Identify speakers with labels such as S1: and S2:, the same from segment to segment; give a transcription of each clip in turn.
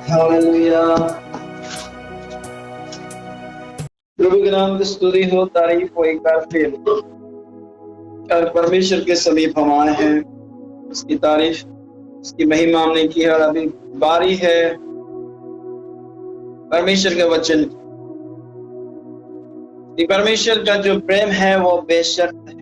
S1: Hallelujah. प्रभु के नाम की स्तुति हो, तारीफ हो एक बार फिर। और परमेश्वर के समीप हम आए हैं, उसकी तारीफ, उसकी महिमा हमने की है। और अभी बारी है परमेश्वर के वचन। परमेश्वर का जो प्रेम है वो बेशर्त है,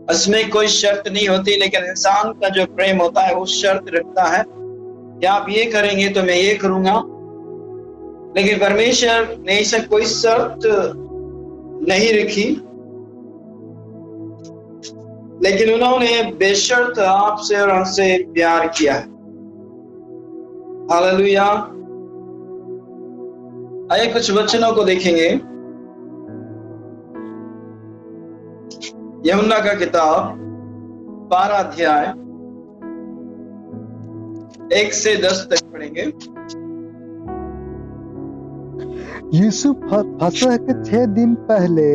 S1: उसमें कोई शर्त नहीं होती। लेकिन इंसान का जो प्रेम होता है वो शर्त रखता है कि आप ये करेंगे तो मैं ये करूंगा। लेकिन परमेश्वर ने ऐसा कोई शर्त नहीं रखी, लेकिन उन्होंने बेशर्त आपसे और हमसे प्यार किया है। हालेलुया। आइए कुछ वचनों को देखेंगे। यूहन्ना का किताब 12 अध्याय 1 से 10 तक पढ़ेंगे।
S2: यीशु फसह के 6 दिन पहले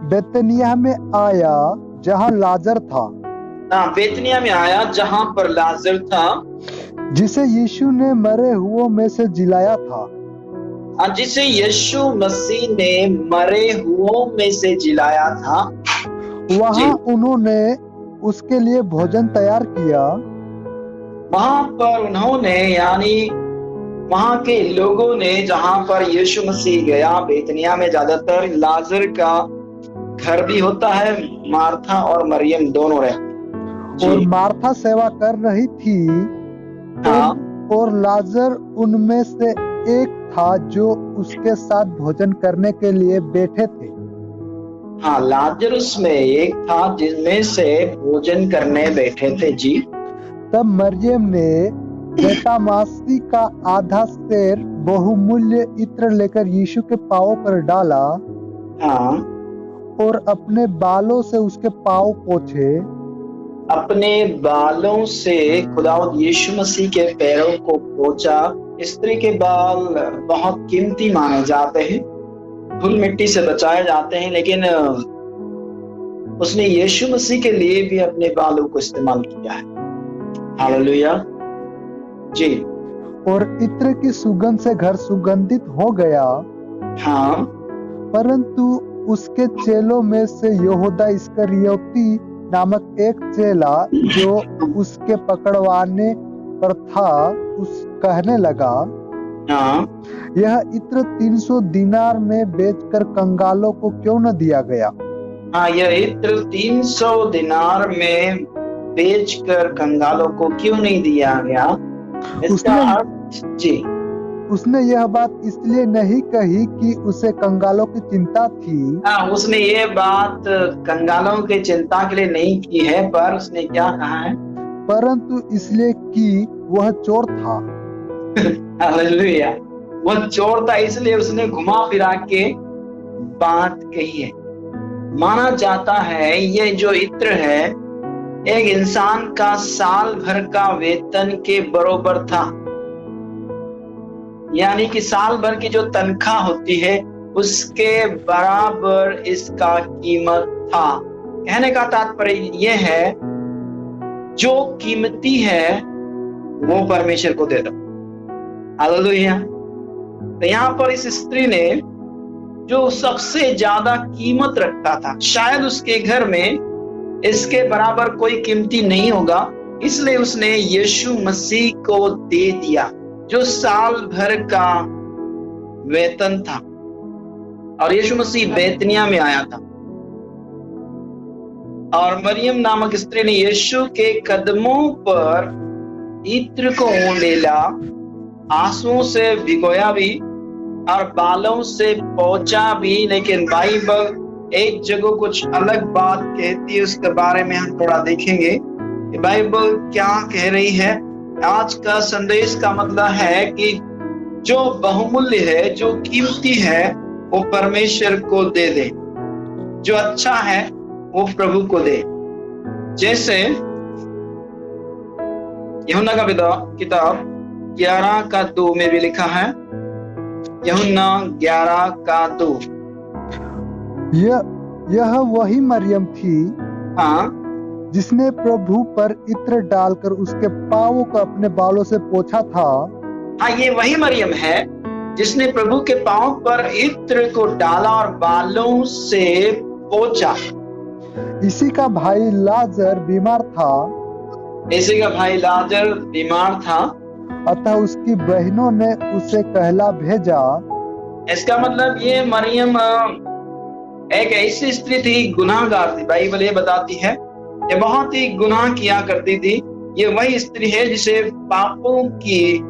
S2: बेतनिया में आया जहाँ लाजर था।
S1: बेतनिया में आया जहाँ पर लाजर था, जिसे
S2: यीशु ने मरे हुओं में से जिलाया था।
S1: जिसे यीशु मसीह ने मरे हुओं में से जिलाया था।
S2: वहाँ उन्होंने उसके लिए भोजन तैयार किया।
S1: वहाँ पर उन्होंने, यानी वहाँ के लोगों ने, जहाँ पर यीशु मसीह गया, बेतनिया में ज्यादातर लाजर का घर भी होता है। मार्था और मरियम दोनों रहते।
S2: और मार्था सेवा कर रही थी। और लाजर उनमें से एक था जो उसके साथ भोजन करने के लिए बैठे थे।
S1: लाजर उसमें एक था जिनमें से भोजन करने बैठे थे। जी।
S2: तब मरियम ने जटामासी का आधा सेर बहुमूल्य इत्र लेकर यीशु के पांवों पर डाला। और अपने बालों से उसके पांव पोंछे।
S1: अपने बालों से खुदावंद यीशु मसीह के पैरों को पोंछा। स्त्री के बाल बहुत कीमती माने जाते हैं, धूल मिट्टी से बचाए जाते हैं, लेकिन उसने यीशु मसीह के लिए भी अपने बालों को इस्तेमाल किया है। हालेलुया। जी।
S2: और इत्र की सुगंध से घर सुगंधित हो गया। परंतु उसके चेलों में से यहूदा इस्करियोती नामक एक चेला जो उसके पकड़वाने पर था, उस कहने लगा, यह इत्र 300 दिनार में बेचकर कंगालों को क्यों न दिया गया?
S1: यह इत्र 300 दिनार में बेचकर कंगालों को क्यों नहीं दिया गया?
S2: उसने यह बात इसलिए नहीं कही कि उसे कंगालों की चिंता थी।
S1: उसने ये बात कंगालों की चिंता के लिए नहीं की है, पर उसने क्या कहा है?
S2: परंतु इसलिए कि वह चोर था।
S1: हालेलुया। वह चोर था, इसलिए उसने घुमा फिरा के बात कही है। माना जाता है ये जो इत्र है एक इंसान का साल भर का वेतन के बराबर था। यानी कि साल भर की जो तनख्वाह होती है उसके बराबर इसका कीमत था। कहने का तात्पर्य यह है, जो कीमती है वो परमेश्वर को दे दो। हालेलुया। तो यहाँ पर इस स्त्री ने जो सबसे ज्यादा कीमत रखता था, शायद उसके घर में इसके बराबर कोई कीमती नहीं होगा, इसलिए उसने यीशु मसीह को दे दिया जो साल भर का वेतन था। और यीशु मसीह बेतनिया में आया था और मरियम नामक स्त्री ने यीशु के कदमों पर इत्र को ले ला, आंसुओं से भिगोया भी और बालों से पोंछा भी। लेकिन बाइबल एक जगह कुछ अलग बात कहती है, उसके बारे में हम थोड़ा देखेंगे कि बाइबल क्या कह रही है। आज का संदेश का मतलब है कि जो बहुमूल्य है, जो कीमती है, वो परमेश्वर को दे दे। जो अच्छा है वो प्रभु को दे। जैसे यूहन्ना का किताब 11:2 में भी लिखा है। यूहन्ना 11:2।
S2: यह वही मरियम थी
S1: हाँ
S2: जिसने प्रभु पर इत्र डालकर उसके पांवों को अपने बालों से पोंछा था।
S1: हाँ, ये वही मरियम है जिसने प्रभु के पांव पर इत्र को डाला और बालों से पोंछा।
S2: इसी का भाई लाजर बीमार था,
S1: इसी का भाई लाजर बीमार था,
S2: अतः उसकी बहनों ने उसे कहला भेजा।
S1: इसका मतलब ये मरियम एक ऐसी स्त्री थी, गुनाहगार थी। बाइबल ये बताती है कि बहुत ही गुनाह किया करती थी। ये वही स्त्री है जिसे पापों की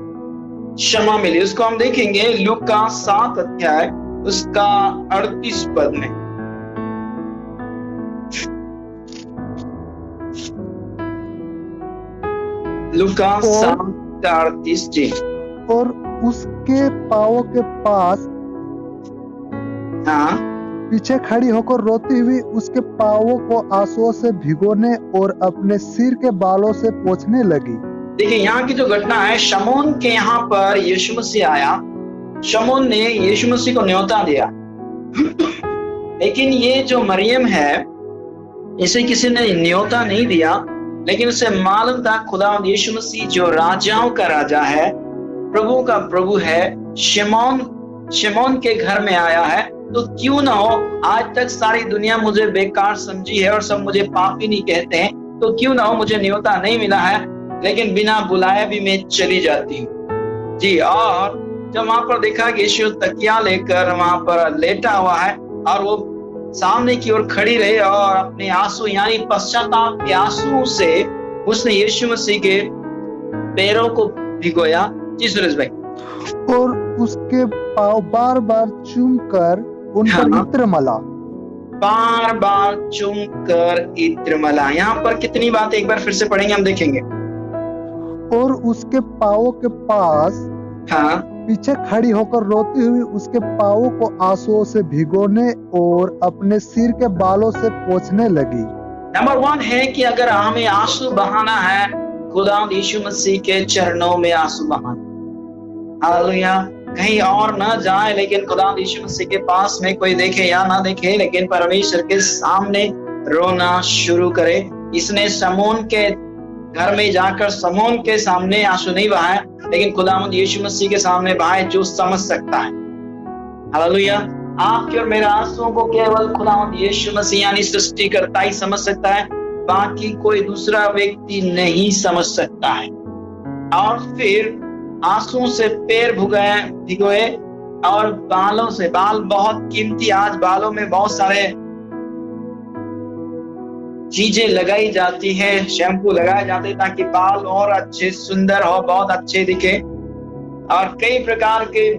S1: क्षमा मिली। उसको हम देखेंगे लूका 7 अध्याय उसका 38 पद में। लूका 7 का 38 जी।
S2: और उसके पांवों के पास
S1: हाँ
S2: पीछे खड़ी होकर रोती हुई उसके पांवों को आंसुओं से भिगोने और अपने सिर के बालों से पोंछने लगी।
S1: देखिए यहाँ की जो घटना है, शमौन के यहाँ पर यीशु मसीह आया। शमौन ने यीशु मसीह को न्योता दिया, लेकिन ये जो मरियम है इसे किसी ने न्योता नहीं दिया, लेकिन उसे मालूम था खुदा यीशु मसीह जो राजाओं का राजा है, प्रभु का प्रभु है, शमौन के घर में आया है। तो क्यों ना हो, आज तक सारी दुनिया मुझे बेकार समझी है और सब मुझे पापी नहीं कहते हैं, तो क्यों ना हो, मुझे न्योता नहीं मिला है लेकिन बिना बुलाए भी मैं चली जाती हूँ जी। और जब वहां पर देखा कि यीशु तकिया लेकर वहां पर लेटा हुआ है और वो सामने की ओर खड़ी रही और अपने आंसू यानी पश्चाताप के आंसू से उसने यीशु मसीह के पैरों को भिगोया। जी सुरेश भाई।
S2: और उसके पांव बार बार चूम कर उन पर इत्र मला।
S1: बार बार चूम कर इत्र मला। यहाँ पर कितनी बातें एक बार फिर से पढ़ेंगे, हम देखेंगे।
S2: और उसके पांवों के पास
S1: हाँ
S2: पीछे खड़ी होकर रोती हुई उसके पांवों को आंसुओं से भिगोने और अपने सिर के बालों से पोंछने लगी।
S1: नंबर 1 है कि अगर हमें आंसू बहाना है, खुदा यीशु मसीह के चरणों में आंसू बहाना। हालेलुया। कहीं और ना जाए, लेकिन खुदा यीशु मसीह के पास में कोई देखे या ना देखे, लेकिन परमेश्वर के सामने रोना शुरू करे। इसने शमौन के घर में जाकर शमौन के सामने आंसू नहीं बहाए, लेकिन खुदावंद यीशु मसीह के सामने बहाए, जो समझ सकता है। हालेलुया। आपके और मेरे आंसुओं को केवल खुदावंद यीशु मसीह यानी सृष्टिकर्ता ही समझ सकता है, बाकी कोई दूसरा व्यक्ति नहीं समझ सकता है। और फिर आंसुओं से पैर भिगोए और बालों से, बाल बहुत कीमती, आज बालों में बहुत सारे चीजें लगाई जाती है, शैम्पू लगाए जाते हैं ताकि बाल और अच्छे सुंदर हो, बहुत अच्छे दिखे। और कई प्रकार के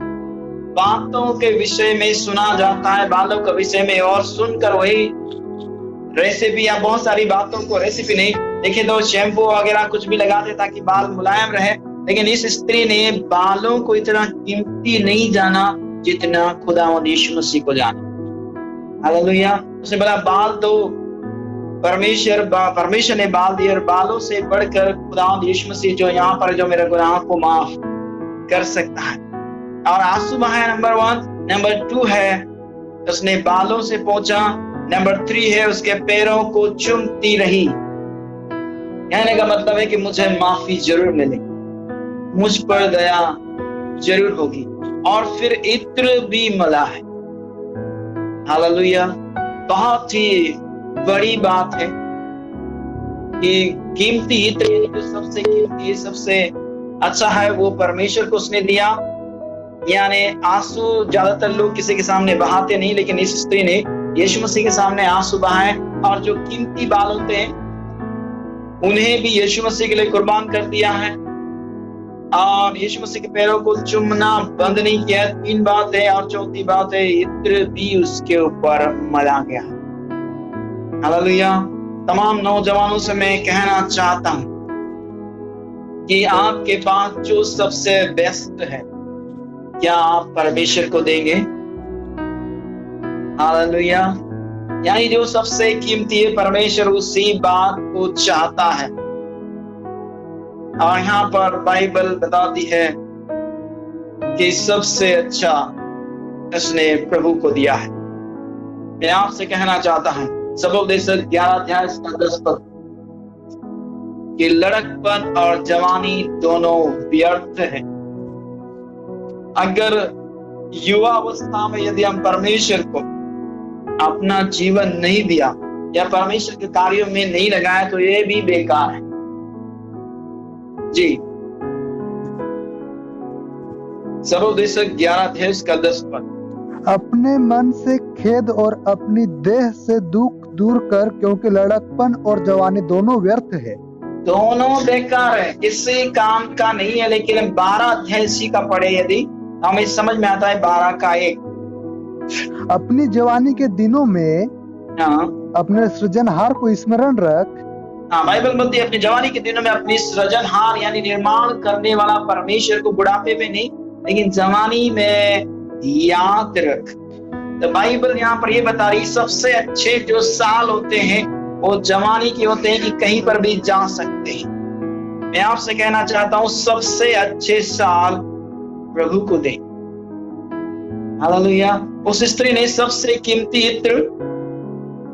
S1: बातों के विषय में सुना जाता है, बालों के विषय में, और सुनकर वही रेसिपी या बहुत सारी बातों को, रेसिपी नहीं देखे तो शैम्पू वगैरह कुछ भी लगाते ताकि बाल मुलायम रहे। लेकिन इस स्त्री ने बालों को इतना कीमती नहीं जाना जितना खुदावंद यीशु मसीह को जाना। हालेलुया। उसने बोला बाल तो परमेश्वर ने बाल दिए, और बालों से बढ़कर खुदावंद यीशु मसीह जो यहाँ पर जो मेरे गुनाह को माफ कर सकता है। और आंसू बहाए नंबर 1। नंबर 2 है उसने बालों से पोंछा। नंबर 3 है उसके पैरों को चूमती रही। कहने का मतलब है कि मुझे माफी जरूर मिलेगी, मुझ पर दया जरूर होगी। और फिर इत्र भी मला है। हालेलुया। बहुत ही बड़ी बात है कि कीमती इत्र, जो सबसे कीमती, सबसे अच्छा है, वो परमेश्वर को उसने दिया। यानी आंसू ज्यादातर लोग किसी के सामने बहाते नहीं, लेकिन इस स्त्री ने यीशु मसीह के सामने आंसू बहाए, और जो कीमती बाल होते हैं उन्हें भी यीशु मसीह के लिए कुर्बान कर दिया है। और यीशु मसीह के पैरों को चूमना बंद नहीं किया। 3 बात है। और चौथी बात है इत्र भी उसके ऊपर मला गया। हालेलुया। तमाम नौजवानों से मैं कहना चाहता हूं कि आपके पास जो सबसे बेस्ट है, क्या आप परमेश्वर को देंगे? हालेलुया। यानी जो सबसे कीमती है, परमेश्वर उसी बात को चाहता है। और यहाँ पर बाइबल बताती है कि सबसे अच्छा उसने प्रभु को दिया है। मैं आपसे कहना चाहता हूं, सबोपदेश 11 अध्याय 10 पद कि लड़कपन और जवानी दोनों व्यर्थ है। अगर युवा अवस्था में यदि हम परमेश्वर को अपना जीवन नहीं दिया या परमेश्वर के कार्यों में नहीं लगाया तो ये भी बेकार है। जी, सबोपदेश 11 अध्याय 10 पद।
S2: अपने मन से खेद और अपनी देह से दुख दूर कर, क्योंकि लड़कपन और जवानी दोनों व्यर्थ है।
S1: दोनों बेकार है, किसी काम का नहीं है। लेकिन 12 अध्याय इसी का पढ़े यदि हमें समझ में आता है। 12 का 1,
S2: अपनी जवानी के दिनों में
S1: हाँ
S2: अपने सृजनहार को स्मरण रख।
S1: हाँ, बाइबल बोलती है अपनी जवानी के दिनों में अपनी सृजनहार यानी निर्माण करने वाला परमेश्वर को बुढ़ापे में नहीं लेकिन जवानी में याद रख। तो बाइबल यहाँ पर ये बता रही सबसे अच्छे जो साल होते हैं वो जवानी के होते हैं कि कहीं पर भी जा सकते हैं। मैं आपसे कहना चाहता हूँ सबसे अच्छे साल प्रभु को दे। हालेलुया। उस स्त्री ने सबसे कीमती इत्र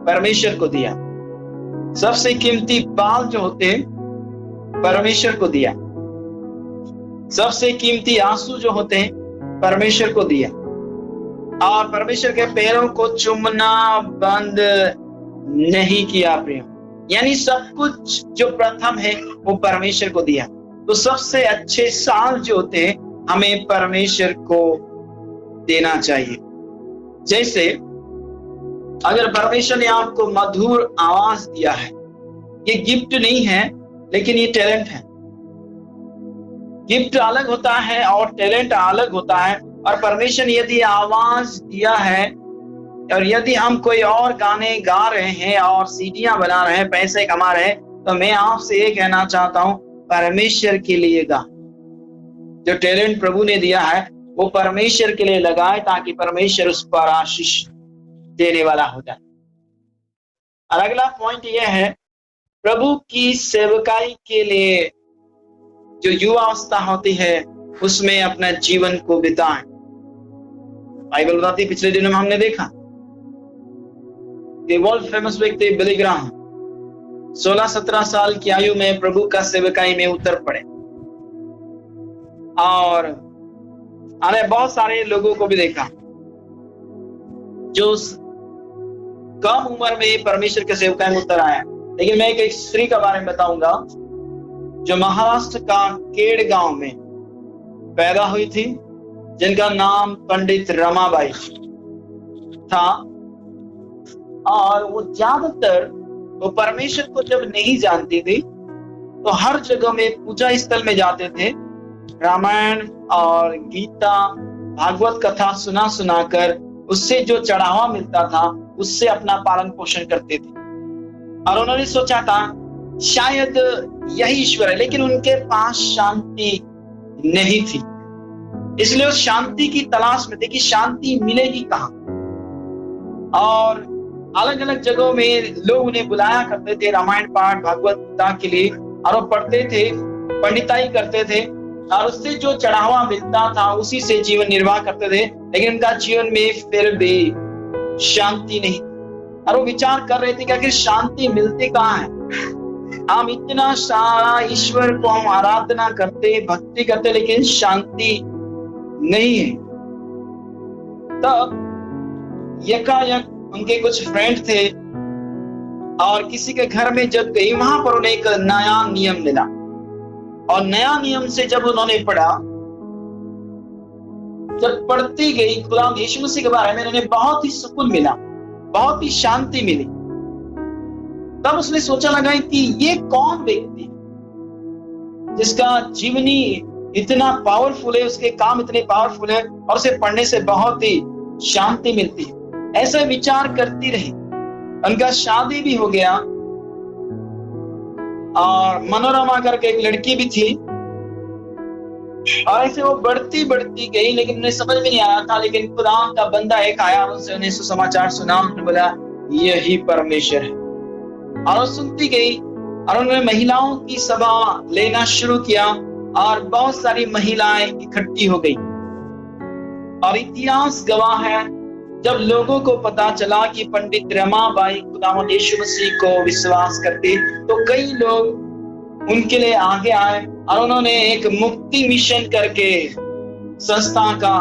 S1: परमेश्वर को दिया, सबसे कीमती बाल जो होते हैं परमेश्वर को दिया, सबसे कीमती आंसू जो होते हैं परमेश्वर को दिया, और परमेश्वर के पैरों को चूमना बंद नहीं किया प्रिय। यानी सब कुछ जो प्रथम है वो परमेश्वर को दिया। तो सबसे अच्छे साल जो होते हैं हमें परमेश्वर को देना चाहिए। जैसे अगर परमेश्वर ने आपको मधुर आवाज दिया है, ये गिफ्ट नहीं है लेकिन ये टैलेंट है। गिफ्ट अलग होता है और टैलेंट अलग होता है। और परमेश्वर ने यदि आवाज दिया है और यदि हम कोई और गाने गा रहे हैं और सीडियां बना रहे हैं, पैसे कमा रहे हैं, तो मैं आपसे ये कहना चाहता हूं परमेश्वर के लिए गा। जो टैलेंट प्रभु ने दिया है वो परमेश्वर के लिए लगाए ताकि परमेश्वर उस पर आशीष देने वाला हो जाए। और अगला पॉइंट यह है प्रभु की सेवकाई के लिए जो युवा अवस्था होती है उसमें अपना जीवन को बिताएं। बाइबल बताती पिछले दिनों में हमने देखा कि वर्ल्ड फेमस व्यक्ति बिली ग्राहम 16-17 साल की आयु में प्रभु का सेवकाई में उतर पड़े और हमने बहुत सारे लोगों को भी देखा जो कम उम्र में परमेश्वर के सेवकाई में उतर आया। लेकिन मैं एक स्त्री के बारे में बताऊंगा जो महाराष्ट्र का केड़ गांव में पैदा हुई थी, जिनका नाम पंडित रमाबाई था। और वो ज्यादातर वो परमेश्वर को जब नहीं जानती थी तो हर जगह में पूजा स्थल में जाते थे, रामायण और गीता भागवत कथा सुनाकर उससे जो चढ़ावा मिलता था उससे अपना पालन पोषण करते थे। और उन्होंने सोचा था शायद यही ईश्वर है, लेकिन उनके पास शांति नहीं थी। इसलिए उस शांति की तलाश में थे कि शांति मिलेगी कहाँ। और अलग अलग जगहों में लोग उन्हें बुलाया करते थे रामायण पाठ भागवत गीता के लिए, और वो पढ़ते थे, पंडिताई करते थे और उससे जो चढ़ावा मिलता था उसी से जीवन निर्वाह करते थे। लेकिन उनका जीवन में फिर भी शांति नहीं। और वो विचार कर रहे थे कि आखिर शांति मिलती कहाँ है। हम इतना सारा ईश्वर को हम आराधना करते, भक्ति करते, लेकिन शांति नहीं है। तब यकायक उनके कुछ फ्रेंड थे और किसी के घर में जब गई वहां पर उन्हें एक नया नियम मिला। और नया नियम से जब उन्होंने पढ़ा, जब पढ़ती गई खुदा यीशु मसीह के बारे में, उन्हें बहुत ही सुकून मिला, बहुत ही शांति मिली। तब उसने सोचा लगा कि ये कौन व्यक्ति जिसका जीवनी इतना पावरफुल है, उसके काम इतने पावरफुल है और उसे पढ़ने से बहुत ही शांति मिलती है। ऐसा विचार करती रही। उनका शादी भी हो गया और मनोरमा करके एक लड़की भी थी। और ऐसे वो बढ़ती गई, लेकिन उन्हें समझ में नहीं आ रहा था। लेकिन खुदा का बंदा एक आया, उनसे उन्हें सुसमाचार सुना, उन्होंने बोला यही परमेश्वर है। और वो सुनती गई और उन्होंने महिलाओं की सभा लेना शुरू किया और बहुत सारी महिलाएं इकट्ठी हो गई। और इतिहास गवाह है जब लोगों को पता चला कि पंडित रमाबाई खुदावंद यीशु मसीह को विश्वास करते, तो कई लोग उनके लिए आगे आए और उन्होंने एक मुक्ति मिशन करके संस्था का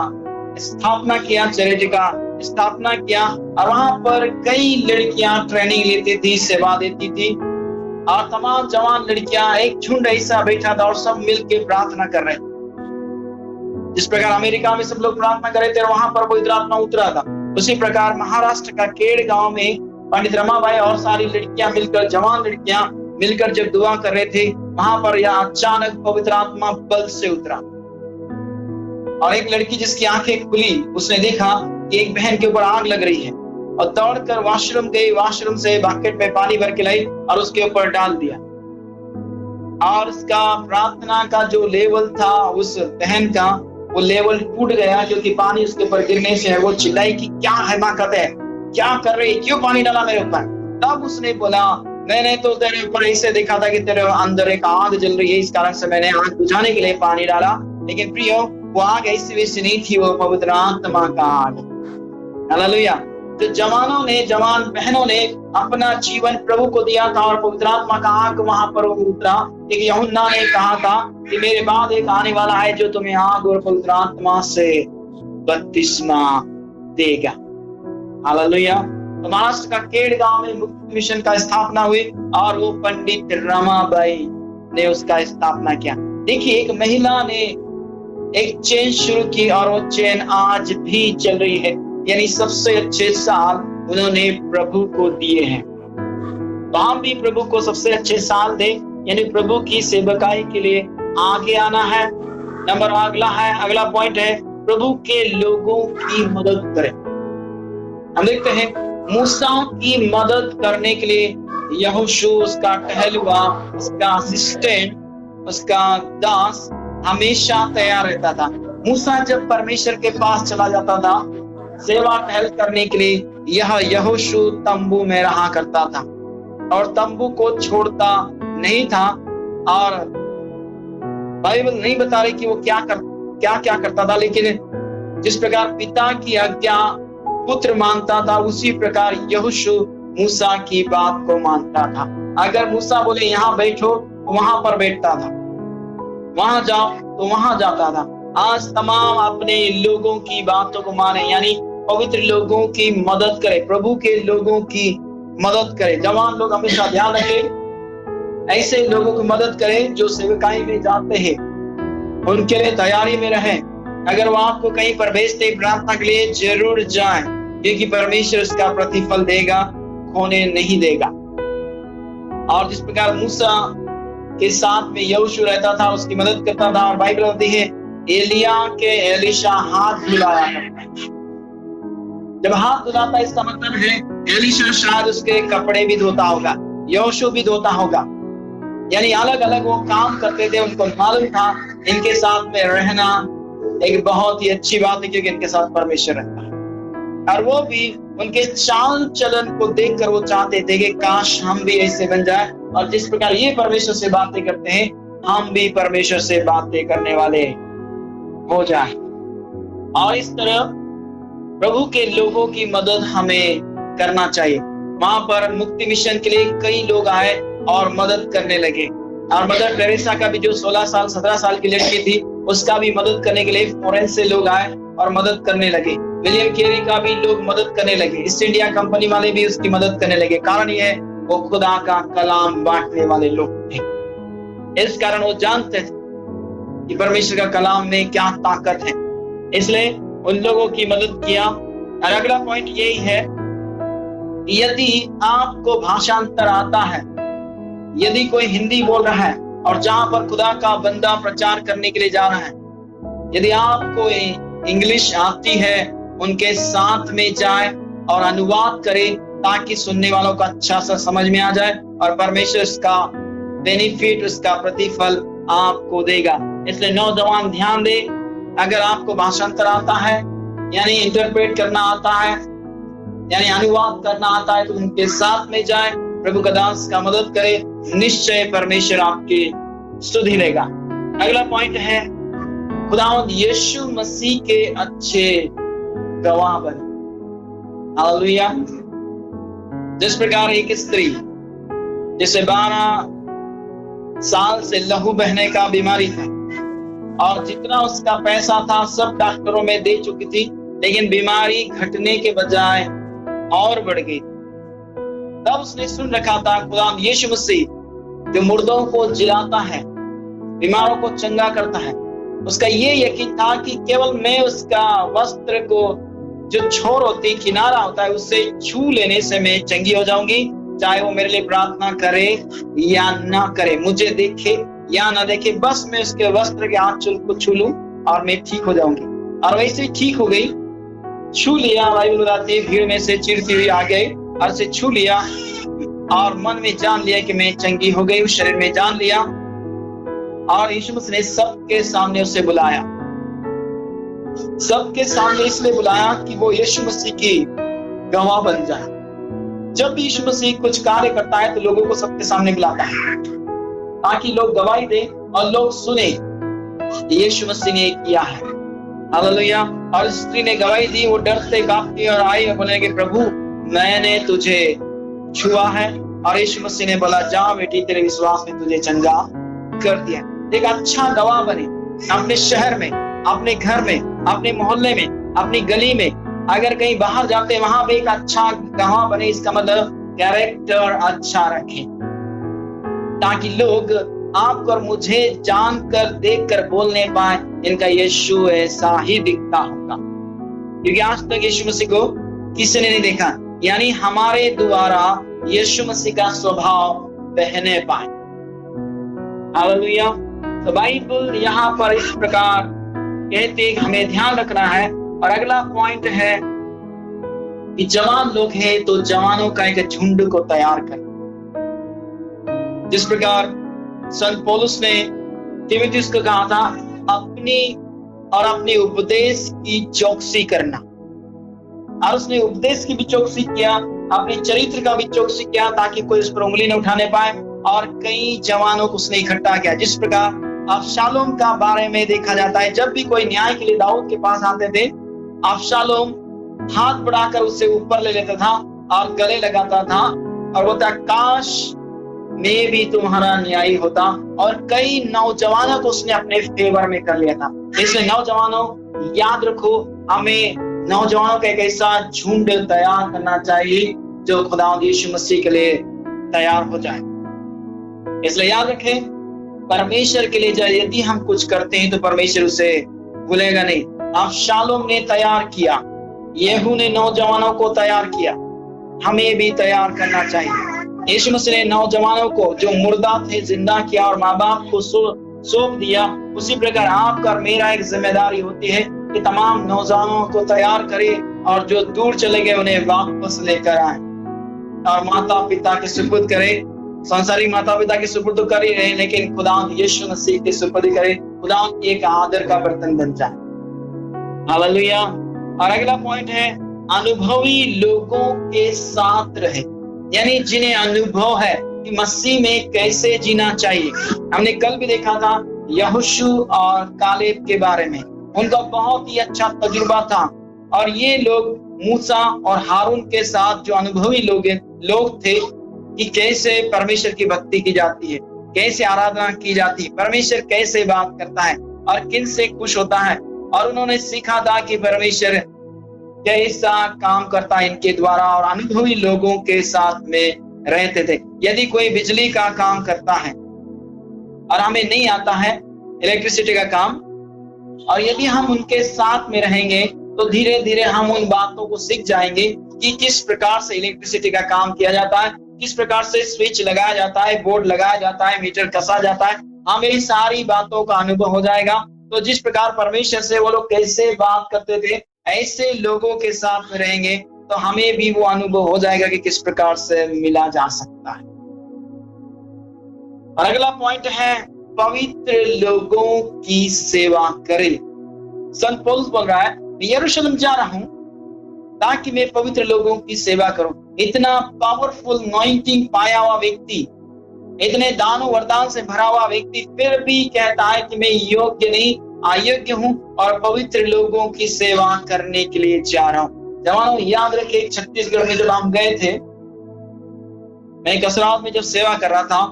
S1: स्थापना किया, चैरिटी का स्थापना किया। और वहां पर कई लड़कियां ट्रेनिंग लेती थी, सेवा देती थी, और तमाम जवान लड़कियां एक झुंड ऐसा बैठा था और सब मिलकर प्रार्थना कर रहे थे। जिस प्रकार अमेरिका में सब लोग प्रार्थना कर रहे थे और वहां पर पवित्र आत्मा उतरा था, उसी प्रकार महाराष्ट्र का केड़ गांव में पंडित रमाबाई और सारी लड़कियां मिलकर, जवान लड़कियां मिलकर जब दुआ कर रहे थे, वहां पर यह अचानक पवित्र आत्मा बल से उतरा और एक लड़की जिसकी आंखें खुली, उसने देखा कि एक बहन के ऊपर आग लग रही है और दौड़कर वॉशरूम गई, वॉशरूम से बकेट में पानी भर के लाई और उसके ऊपर डाल दिया। और उसका प्रार्थना का जो लेवल था उस बहन का, वो लेवल टूट गया, क्योंकि पानी उसके ऊपर गिरने से। वो चिल्लाई कि क्या हिमाकत है, क्या कर रही, क्यों पानी डाला मेरे ऊपर। तब उसने बोला, मैंने तो तेरे ऊपर ऐसे देखा था कि तेरे अंदर एक आग जल रही है, इस कारण से मैंने आग बुझाने के लिए पानी डाला। लेकिन प्रियो, वो आग ऐसी वैसी नहीं थी, वो पवित्र आत्मा का आग। हालेलुया। तो जवानों ने, जवान बहनों ने अपना जीवन प्रभु को दिया था और पवित्र आत्मा का आग वहां पर उतरा। एक यूहन्ना ने कहा था कि मेरे बाद एक आने वाला है जो तुम्हें आग और पवित्र आत्मा से बपतिस्मा देगा। हालेलुया। तो महाराष्ट्र का केड़ गांव में मुक्ति मिशन का स्थापना हुई और वो पंडित रमाबाई ने उसका स्थापना किया। देखिए, एक महिला ने एक चेन शुरू की और वो चेन आज भी चल रही है। यानी सबसे अच्छे साल उन्होंने प्रभु को दिए हैं। तो हम भी प्रभु को सबसे अच्छे साल दें, यानी प्रभु की सेवकाई के लिए आगे आना है। नंबर अगला पॉइंट है, प्रभु के लोगों की मदद करें। हम देखते हैं मूसा की मदद करने के लिए यहोशू, उसका टहलुआ, उसका असिस्टेंट, उसका दास हमेशा तैयार रहता था। मूसा जब परमेश्वर के पास चला जाता था सेवा टहल करने के लिए, यह यहोशू तंबू में रहा करता था और तंबू को छोड़ता नहीं था। और बाइबल नहीं बता रही कि वो क्या करता था, लेकिन जिस प्रकार पिता की आज्ञा पुत्र मानता था, उसी प्रकार यहोशू मूसा की बात को मानता था। अगर मूसा बोले यहाँ बैठो तो वहां पर बैठता था, वहां जाओ तो वहां जाता था। आज तमाम अपने लोगों की बातों को माने, यानी पवित्र लोगों की मदद करे, प्रभु के लोगों की मदद करे। जवान लोग हमेशा ध्यान रखें, ऐसे लोगों की मदद करें जो सेवकाई में जाते हैं, उनके लिए तैयारी में रहें। अगर वो आपको कहीं पर भेजते प्रार्थना के लिए, जरूर जाएं, क्योंकि परमेश्वर उसका प्रतिफल देगा, खोने नहीं देगा। और जिस प्रकार मूसा के साथ में यहोशू रहता था, उसकी मदद करता था। और बाइबल कहती है एलिया के एलिशा हाथ धुलाया करता है। जब हाथ धुलाता है इसका मतलब है एलिशा शायद उसके कपड़े भी धोता होगा, यहोशू भी धोता होगा। यानी अलग अलग वो काम करते थे, उनको मालूम था इनके साथ में रहना एक बहुत ही अच्छी बात है, क्योंकि इनके साथ परमेश्वर रहता है। और वो भी उनके चाल चलन को देखकर वो चाहते थे कि काश हम भी ऐसे बन जाए, और जिस प्रकार ये परमेश्वर से बातें करते हैं, हम भी परमेश्वर से बातें करने वाले हो जाए। और इस तरह प्रभु के लोगों की मदद हमें करना चाहिए। वहां पर मुक्ति मिशन के लिए कई लोग आए और मदद करने लगे। और मदर टेरेसा का भी जो 16 साल 17 साल की लड़की थी, उसका भी मदद करने के लिए फॉरेन से लोग आए और मदद करने लगे। विलियम केरी का भी लोग मदद करने लगे। ईस्ट इंडिया कंपनी वाले भी उसकी मदद करने लगे। कारण यह है वो खुदा का कलाम बांटने वाले लोग थे। इस कारण वो जानते थे कि परमेश्वर का कलाम में क्या ताकत है, इसलिए उन लोगों की मदद किया। और अगला पॉइंट यही है, यदि आपको भाषांतर आता है, यदि कोई हिंदी बोल रहा है और जहां पर खुदा का बंदा प्रचार करने के लिए जा रहा है, यदि आपको इंग्लिश आती है, उनके साथ में जाए और अनुवाद करे, ताकि सुनने वालों को अच्छा सा समझ में आ जाए और परमेश्वर उसका बेनिफिट, उसका प्रतिफल आपको देगा। इसलिए नौजवान ध्यान दे, अगर आपको भाषांतर आता है, यानी इंटरप्रेट करना आता है, यानी अनुवाद करना आता है, तो उनके साथ में जाए, प्रभु का दास का मदद करे, निश्चय परमेश्वर आपकी स्तुति लेगा। अगला पॉइंट है, खुदावंद यीशु मसीह के अच्छे गवाह बने। हालेलुया। जिस प्रकार एक स्त्री जिसे 12 साल से लहू बहने का बीमारी था और जितना उसका पैसा था सब डॉक्टरों में दे चुकी थी, लेकिन बीमारी घटने के बजाय और बढ़ गई। तब उसने सुन रखा था खुदा यीशु मसीह जो मुर्दों को जिलाता है, बीमारों को चंगा करता है। उसका ये यकीन था कि केवल मैं उसका वस्त्र को जो छोर होती किनारा होता है उससे छू लेने से मैं चंगी हो जाऊंगी, चाहे वो मेरे लिए प्रार्थना करे या ना करे, मुझे देखे या ना देखे, बस मैं उसके वस्त्र के आंचल को छू लूं और मैं ठीक हो जाऊंगी। और वैसे ठीक हो गई। छू लिया, बाइबल बताती है भीड़ में से चीरती हुई आ गई और से छू लिया और मन में जान लिया कि मैं चंगी हो गई, शरीर में जान लिया। और यीशु मसीह ने सबके सामने उसे बुलाया, सबके सामने इसलिए बुलाया कि वो यीशु मसीह की गवाह बन जाए। जब भी यीशु मसीह कुछ कार्य करता है तो लोगों को सबके सामने बुलाता है ताकि लोग गवाही दें और लोग सुने यीशु मसीह ने किया है। हालेलुया। और स्त्री ने गवाही दी, वो डरते कांपते और आई और बोले कि प्रभु मैंने तुझे छुआ है। और यीशु मसीह ने बोला जा बेटी, तेरे विश्वास ने तुझे चंगा कर दिया। एक अच्छा गवाह बने अपने शहर में, अपने घर में, अपने मोहल्ले में, अपनी गली में, अगर कहीं बाहर जाते वहां भी एक अच्छा गवाह बने। इसका मतलब कैरेक्टर अच्छा रखें ताकि लोग आपको और मुझे जानकर देखकर बोलने पाए इनका यीशु ऐसा ही दिखता होगा, क्योंकि आज तक यीशु मसीह को किसी ने नहीं देखा। यानी हमारे द्वारा यीशु मसीह का स्वभाव बहने पाए। हालेलुया। तो बाइबल यहाँ पर इस प्रकार कहते हमें ध्यान रखना है। और अगला पॉइंट है कि जवान लोग हैं तो जवानों का एक झुंड को तैयार करें। जिस प्रकार संत पौलुस ने तीमुथियुस को कहा था अपने उपदेश की चौकसी करना, और उसने उपदेश की भी चौकसी किया, अपने चरित्र का भी चौकसी किया ताकि कोई उस पर उंगली न उठाने पाए। और कई जवानों को उसने इकट्ठा किया। जिस प्रकार अबशालोम का बारे में देखा जाता है, जब भी कोई न्याय के लिए दाऊद के पास आते थे, अबशालोम हाथ बढ़ाकर उसे ऊपर ले लेता था और गले लगाता था और बोलता काश मैं भी तुम्हारा न्यायी होता। और कई नौजवानों को उसने अपने फेवर में कर लिया था। इसलिए नौजवानों याद रखो, हमें नौजवानों का एक ऐसा झुंड तैयार करना चाहिए जो खुदा यीशु मसीह के लिए तैयार हो जाए। इसलिए याद रखें, परमेश्वर के लिए यदि हम कुछ करते हैं तो परमेश्वर उसे भूलेगा नहीं। अबशालोम ने तैयार किया, येहू ने नौजवानों को तैयार किया, हमें भी तैयार करना चाहिए। यीशु मसीह ने नौजवानों को जो मुर्दा थे जिंदा किया और माँ बाप को सौंप दिया। उसी प्रकार आपका और मेरा एक जिम्मेदारी होती है कि तमाम नौजवानों को तैयार करे और जो दूर चले गए उन्हें वापस लेकर आए और माता पिता के सुपुर्द करे। सांसारिक माता पिता के सुपुर्द तो कर ही रहे, लेकिन खुदा यीशु मसीह के सुपुर्द करे, खुदा एक आदर का बर्तन बन जाए। हालेलुया। और अगला पॉइंट है अनुभवी लोगों के साथ रहे, यानी जिन्हें अनुभव है कि मसीह में कैसे जीना चाहिए। हमने कल भी देखा था यहोशू और कालेब के बारे में, उनका बहुत ही अच्छा तजुर्बा था। और ये लोग मूसा और हारून के साथ जो अनुभवी लोग थे कि कैसे परमेश्वर की भक्ति की जाती है, कैसे आराधना की जाती है, परमेश्वर कैसे बात करता है और किन से खुश होता है। और उन्होंने सीखा था कि परमेश्वर कैसा काम करता है इनके द्वारा, और अनुभवी लोगों के साथ में रहते थे। यदि कोई बिजली का काम करता है और हमें नहीं आता है इलेक्ट्रिसिटी का काम, और यदि हम उनके साथ में रहेंगे तो धीरे धीरे हम उन बातों को सीख जाएंगे कि किस प्रकार से इलेक्ट्रिसिटी का काम किया जाता है, किस प्रकार से स्विच लगाया जाता है, बोर्ड लगाया जाता है, मीटर कसा जाता है। हमें सारी बातों का अनुभव हो जाएगा। तो जिस प्रकार परमेश्वर से वो लोग कैसे बात करते थे, ऐसे लोगों के साथ में रहेंगे तो हमें भी वो अनुभव हो जाएगा कि किस प्रकार से मिला जा सकता है। और अगला पॉइंट है पवित्र लोगों की सेवा करें। संत पौलुस बोल रहा है मैं यरूशलेम जा रहा हूं ताकि मैं पवित्र लोगों की सेवा करूं। इतना पावरफुल अनॉइंटिंग पाया हुआ व्यक्ति, इतने दानों वरदान से भरा हुआ व्यक्ति फिर भी कहता है कि मैं योग्य नहीं, अयोग्य हूं और पवित्र लोगों की सेवा करने के लिए जा रहा हूं। जवानों याद रखिए, छत्तीसगढ़ में जब हम गए थे, मैं कसरात में जब सेवा कर रहा था,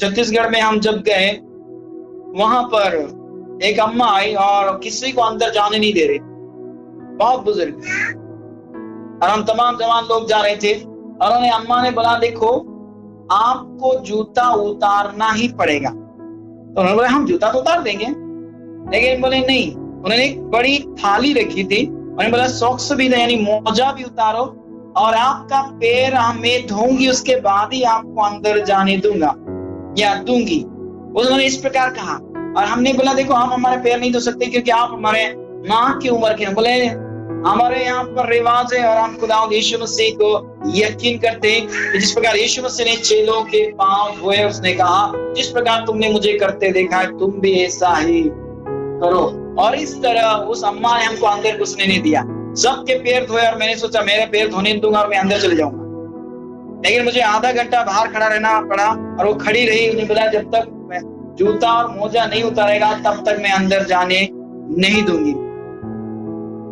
S1: छत्तीसगढ़ में हम जब गए, वहां पर एक अम्मा आई और किसी को अंदर जाने नहीं दे रही, बहुत बुजुर्ग, और हम तमाम जवान लोग जा रहे थे। और उन्हें अम्मा ने बोला, देखो आपको जूता उतारना ही पड़ेगा। तो उन्होंने बोला हम जूता तो उतार देंगे, लेकिन बोले नहीं। उन्होंने एक बड़ी थाली रखी थी, उन्होंने बोला सॉक्स भी यानी मोजा भी उतारो और आपका पैर मैं धोऊंगी, उसके बाद ही आपको अंदर जाने दूंगा या दूंगी। उन्होंने इस प्रकार कहा। और हमने बोला देखो हम हमारे पैर नहीं धो सकते क्योंकि आप हमारे माँ की उम्र के हैं। बोले हमारे यहाँ पर रिवाज है और हम खुदा यीशु मसीह को यकीन करते हैं। जिस प्रकार यीशु मसीह ने चेलों के पांव धोए, उसने कहा जिस प्रकार तुमने मुझे करते देखा है तुम भी ऐसा ही करो। और इस तरह उस अम्मा ने हमको अंदर घुसने नहीं दिया, सबके पैर धोए। और मैंने सोचा मेरे पैर धोने दूंगा और मैं अंदर चले जाऊंगा, लेकिन मुझे आधा घंटा बाहर खड़ा रहना पड़ा। और वो खड़ी रही, उन्हें बोला जब तक मैं जूता और मोजा नहीं उतारेगा तब तक मैं अंदर जाने नहीं दूंगी।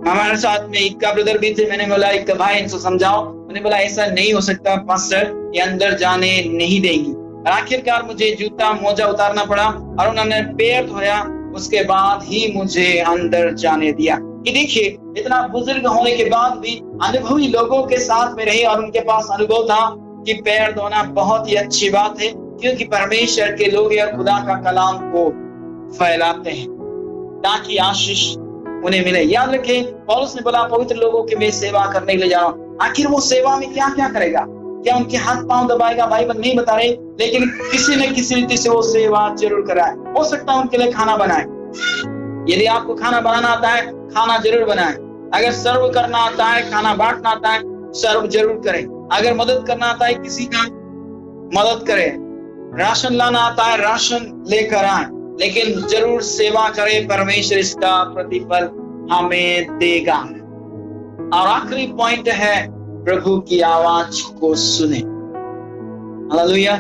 S1: हमारे साथ में इक्का ब्रदर भी थे। मैंने बोला इक्का भाई इनको समझाओ। उन्होंने बोला ऐसा नहीं हो सकता पास्टर, ये अंदर जाने नहीं देंगी। आखिरकार मुझे जूता मोजा उतारना पड़ा और उन्होंने पैर धोया, उसके बाद ही मुझे अंदर जाने दिया। कि देखिए इतना बुजुर्ग होने के बाद भी अनुभवी लोगों के साथ में रहे और उनके पास अनुभव था कि पैर धोना बहुत ही अच्छी बात है, क्योंकि परमेश्वर के लोग और खुदा का कलाम को फैलाते हैं ताकि आशीष उन्हें मिले। याद रखें पौलुस ने बोला पवित्र लोगों की मैं सेवा करने के लिए जा रहा हूँ। आखिर वो सेवा में क्या क्या करेगा? क्या उनके हाथ पांव दबाएगा? बाइबल नहीं बता रहे, लेकिन किसी न किसी रीति से वो सेवा जरूर कराए। हो सकता है उनके लिए खाना बनाए। यदि आपको खाना बनाना आता है खाना जरूर बनाए। अगर सर्व करना आता है, खाना बांटना आता है, सर्व जरूर करें। अगर मदद करना आता है किसी का, मदद करें। राशन लाना आता है, राशन लेकर आए, लेकिन जरूर सेवा करें। परमेश्वर इसका प्रतिफल हमें देगा। और आखिरी पॉइंट है प्रभु की आवाज को सुने। हालेलुया।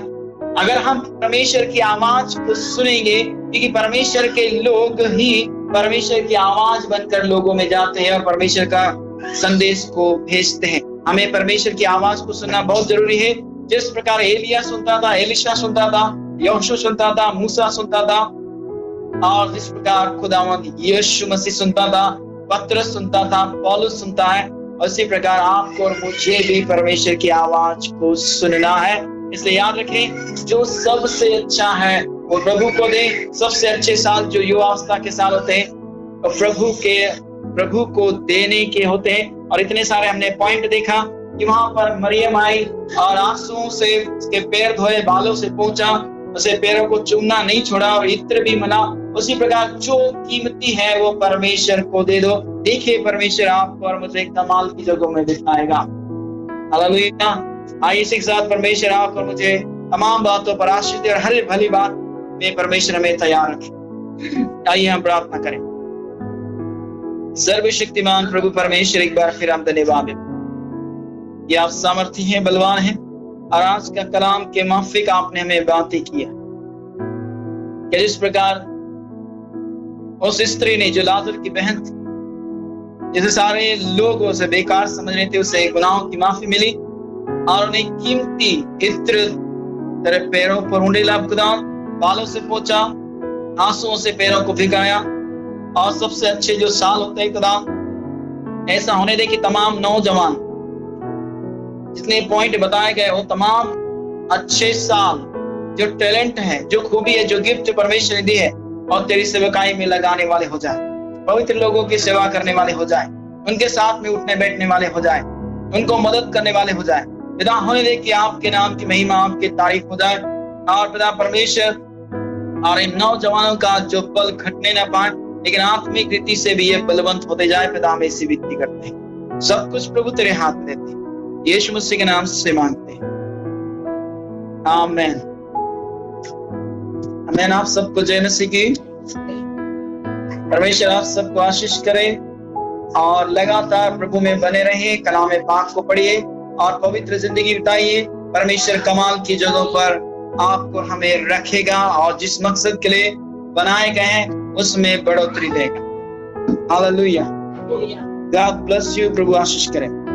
S1: अगर हम परमेश्वर की आवाज को सुनेंगे, क्योंकि परमेश्वर के लोग ही परमेश्वर की आवाज बनकर लोगों में जाते हैं और परमेश्वर का संदेश को भेजते हैं। हमें परमेश्वर की आवाज को सुनना बहुत जरूरी है। जिस प्रकार एलिया सुनता था, एलिशा सुनता था, यहोशू सुनता था, मूसा सुनता था, और जिस प्रकार खुदावंद यीशु मसीह सुनता था, पतरस सुनता था, पौलुस सुनता है, उसी प्रकार आपको और मुझे भी परमेश्वर की आवाज को सुनना है। इसलिए याद रखें जो सबसे अच्छा है वो प्रभु को दे। सबसे अच्छे साल जो युवावस्था के साल होते हैं तो प्रभु को देने के होते हैं। और इतने सारे हमने पॉइंट देखा कि वहां पर मरियम आई और आंसुओं से उसके पैर धोए, बालों से पोंछा, उसे पैरों को चूमना नहीं छोड़ा और इत्र भी मिला। उसी प्रकार जो कीमती है वो परमेश्वर को दे दो। देखिए परमेश्वर आपको और मुझे कमाल की जगहों में दिखाएगा। हालेलुया। आइए इसी के साथ परमेश्वर आपको और मुझे तमाम बातों पर आशीष दे और हर भली बात में परमेश्वर हमें तैयार रखे। आइए हम प्रार्थना करें। सर्वशक्तिमान प्रभु परमेश्वर, एक बार फिर हम धन्यवाद दें कि आप सामर्थी हैं, बलवान हैं, और आज का कलाम के माफिक आपने हमें बातें किया कि जिस प्रकार उस स्त्री ने जो लाजर की बहन थी, जिसे सारे लोग उसे बेकार समझ रहे थे, उसे गुनाहों की माफी मिली और उन्हें कीमती इत्र तेरे पैरों पर उंडेला, खुदा बालों से पोंछा, आंसुओं से पैरों को भिगाया। और सबसे अच्छे जो साल होते हैं खुदा, ऐसा होने दे कि तमाम नौजवान जितने पॉइंट बताए गए वो तमाम अच्छे साल, जो टैलेंट है, जो खूबी है, जो गिफ्ट परमेश्वर ने दी है, और तेरी सेवकाई में लगाने वाले हो जाए, पवित्र लोगों की सेवा करने वाले हो जाए, उनके साथ में उठने बैठने वाले हो जाए, उनको मदद करने वाले हो जाए। पिता होने दे कि आपके नाम की महिमा, आपकी तारीफ हो जाए। और पिता परमेश्वर और इन नौजवानों का जो बल घटने ना पाए, लेकिन आत्मिक रीति से भी ये बलवंत होते जाए। पिता हम ऐसी विनती करते हैं। सब कुछ प्रभु तेरे हाथ में देते हैं, यीशु मसीह के नाम से मांगते हैं, आमीन। आमीन। आप सबको जय मसीह की। परमेश्वर आप सबको आशीष करे और लगातार प्रभु में बने रहिए, कलाम पाक को पढ़िए और पवित्र जिंदगी बिताइए। परमेश्वर कमाल की जगहों पर आपको हमें रखेगा और जिस मकसद के लिए बनाए गए हैं उसमें बढ़ोतरी देगा। हालेलुया। गॉड ब्लेस यू, प्रभु आशीष करें।